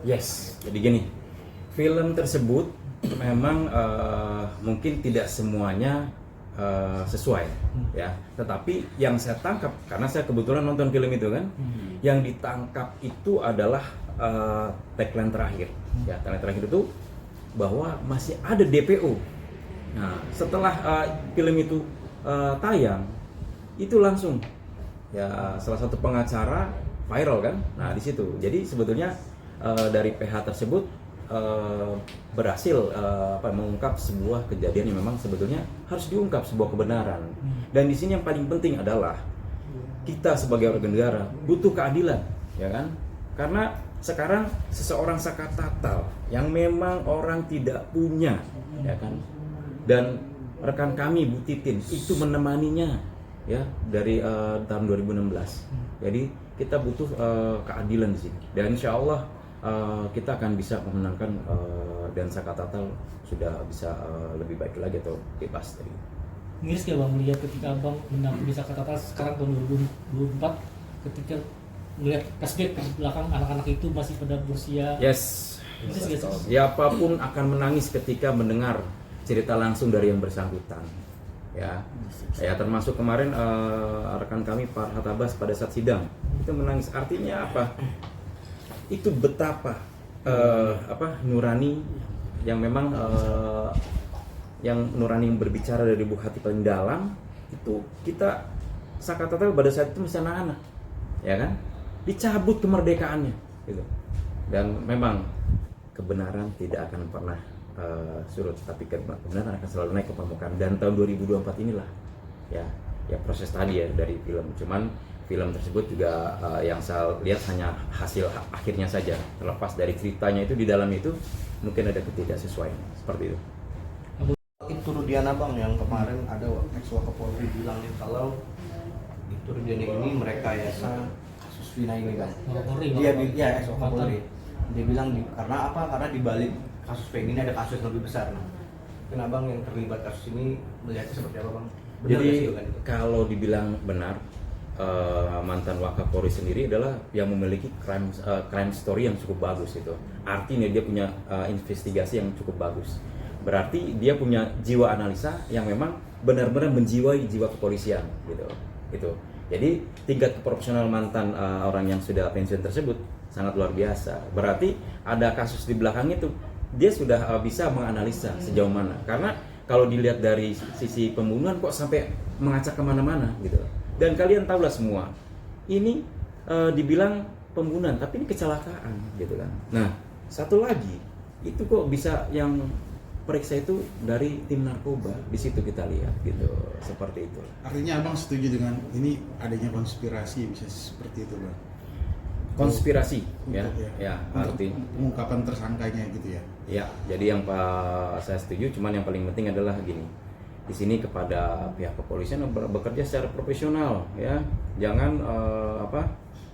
Yes, jadi gini, film tersebut memang mungkin tidak semuanya sesuai ya, tetapi yang saya tangkap karena saya kebetulan nonton film itu kan, yang ditangkap itu adalah tagline terakhir ya, tagline terakhir itu bahwa masih ada DPO. Nah, setelah film itu tayang, itu langsung ya salah satu pengacara viral kan. Nah, di situ. Jadi sebetulnya dari PH tersebut berhasil mengungkap sebuah kejadian yang memang sebetulnya harus diungkap sebuah kebenaran. Dan di sini yang paling penting adalah kita sebagai warga negara butuh keadilan, ya kan? Karena sekarang seseorang sakatatal yang memang orang tidak punya, ya kan? Dan rekan kami Bu Titin itu menemaninya ya dari tahun 2016. Jadi kita butuh keadilan di sini. Dan insya Allah kita akan bisa memenangkan dan sakatatal sudah bisa lebih baik lagi atau bebas dari. Miris ya Bang melihat ketika Abang menang di sakatatal sekarang tahun 2024 ketika melihat flashback ke belakang anak-anak itu masih pada berusia. Yes. Miris gak sih? Siapapun akan menangis ketika mendengar cerita langsung dari yang bersangkutan. Ya, termasuk kemarin rekan kami Pak Hatabas pada saat sidang itu menangis. Artinya apa? Itu betapa nurani yang memang yang nurani yang berbicara dari lubuk hati paling dalam itu kita sakatatal pada saat itu masih anak-anak, ya kan? Dicabut kemerdekaannya, gitu. Dan memang kebenaran tidak akan pernah surut, tapi kebenaran akan selalu naik ke permukaan. Dan tahun 2024 inilah ya proses tadi ya dari film. Cuman film tersebut juga yang saya lihat hanya hasil akhirnya saja, terlepas dari ceritanya itu di dalam itu mungkin ada ketidaksesuaian seperti itu. Itu Rudiana Bang yang kemarin ada ex Wakapolri bilang kalau itu Rudiana ini merekayasa kasus Vina ini kan. Dia ex Wakapolri. Dia bilang karena apa? Karena di balik kasus Peggy ini ada kasus yang lebih besar. Nah, mungkin Abang yang terlibat kasus ini melihatnya seperti apa Bang? Benar jadi kan itu? Kalau dibilang benar, mantan Wakapolri sendiri adalah yang memiliki crime story yang cukup bagus itu. Artinya dia punya investigasi yang cukup bagus. Berarti dia punya jiwa analisa yang memang benar-benar menjiwai jiwa kepolisian gitu. Itu. Jadi tingkat keprofesional mantan orang yang sudah pensiun tersebut sangat luar biasa. Berarti ada kasus di belakang itu dia sudah bisa menganalisa sejauh mana. Karena kalau dilihat dari sisi pembunuhan kok sampai mengacak kemana-mana gitu. Dan kalian tahulah semua, ini dibilang pembunuhan, tapi ini kecelakaan gitu kan. Nah, satu lagi, itu kok bisa yang periksa itu dari tim narkoba, di situ kita lihat gitu, seperti itu. Artinya Abang setuju dengan ini adanya konspirasi bisa seperti itu Bang? Konspirasi ya arti pengungkapan tersangkanya gitu ya. Ya, jadi yang saya setuju, cuman yang paling penting adalah gini. Di sini kepada pihak kepolisian bekerja secara profesional ya. Jangan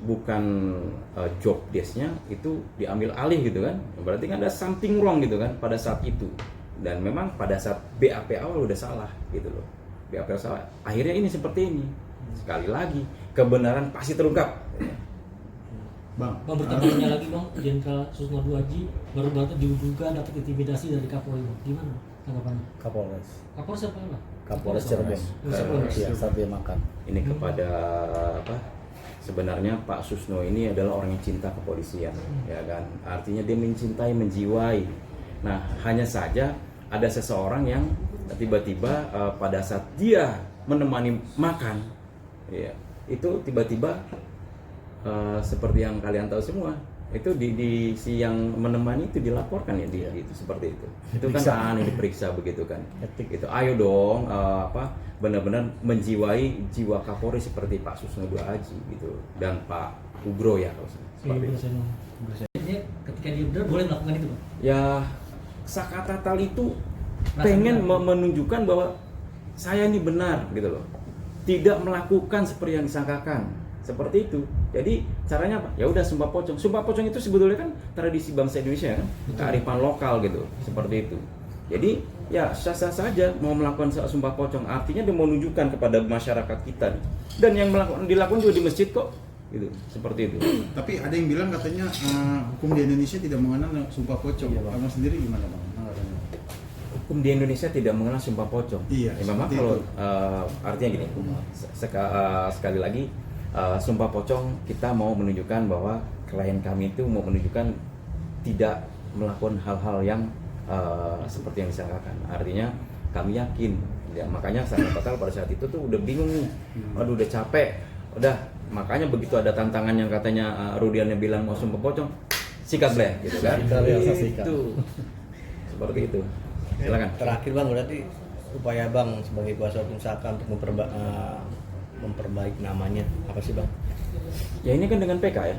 bukan job desk-nya itu diambil alih gitu kan. Berarti kan ada something wrong gitu kan pada saat itu. Dan memang pada saat BAP awal udah salah gitu loh. BAP salah. Akhirnya ini seperti ini. Sekali lagi, kebenaran pasti terungkap. Bang bertambahnya lagi Bang, Jenderal Susnado Aji baru-baru juga dapat intimidasi dari Kapolri. Gimana tanggapannya? Kapolres Siapa Bang? Kapolres Cirebon. Iya, saat dia makan. Ini kepada sebenarnya Pak Susno ini adalah orang yang cinta kepolisian, ya kan? Artinya dia mencintai, menjiwai. Nah, hanya saja ada seseorang yang tiba-tiba pada saat dia menemani makan, ya, itu tiba-tiba seperti yang kalian tahu semua, itu di si yang menemani itu dilaporkan ya dia gitu, seperti itu. Itu kan aneh diperiksa begitu kan. Itu ayo dong benar-benar menjiwai jiwa Kapolri seperti Pak Susno Aji gitu dan Pak Ugro ya seperti itu. Ketika dia benar boleh melakukan itu Bang? Ya sakatatal itu pengen menunjukkan bahwa saya ini benar gitu loh. Tidak melakukan seperti yang disangkakan. Seperti itu. Jadi caranya apa? Ya udah sumpah pocong. Sumpah pocong itu sebetulnya kan tradisi bangsa Indonesia kan, kearifan lokal gitu. Seperti itu. Jadi ya sah-sah saja mau melakukan sumpah pocong. Artinya dia mau menunjukkan kepada masyarakat kita. Dan yang dilakukan juga di masjid kok. gitu, seperti itu. Tapi ada yang bilang katanya hukum di Indonesia tidak mengenal sumpah pocong. Abang sendiri gimana bang? Hukum di Indonesia tidak mengenal sumpah pocong. Iya, Ya, memang seperti kalau itu. artinya gini, sekali lagi sumpah pocong kita mau menunjukkan bahwa klien kami itu mau menunjukkan tidak melakukan hal-hal yang seperti yang disangkakan. Artinya kami yakin, ya makanya saya total pada saat itu tuh udah bingung nih, waduh udah capek, udah makanya begitu ada tantangan yang katanya Rudiannya bilang mau sumpah pocong, sikat bleh gitu kan. Kita realisasikan. Itu seperti itu. Silakan. Terakhir bang, berarti upaya bang sebagai kuasa hukum Saka untuk memperbaiki namanya apa sih bang? Ya ini kan dengan PK ya.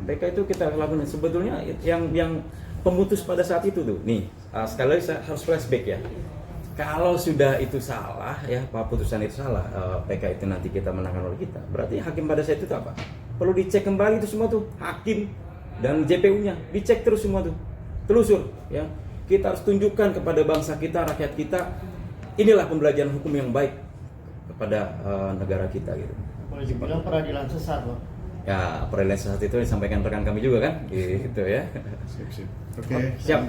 PK itu kita lakukan sebetulnya yang pemutus pada saat itu tuh. Nih, sekali lagi saya harus flashback ya. Kalau sudah itu salah ya, putusan itu salah, PK itu nanti kita menangkan oleh kita. Berarti hakim pada saat itu apa? Perlu dicek kembali itu semua tuh, hakim dan JPU-nya dicek terus semua tuh. Telusur ya. Kita harus tunjukkan kepada bangsa kita, rakyat kita, inilah pembelajaran hukum yang baik kepada negara kita gitu. Boleh dibilang peradilan sesat, Pak. Ya, peradilan sesat itu disampaikan rekan kami juga kan, gitu ya. Sip. Oke. Siap.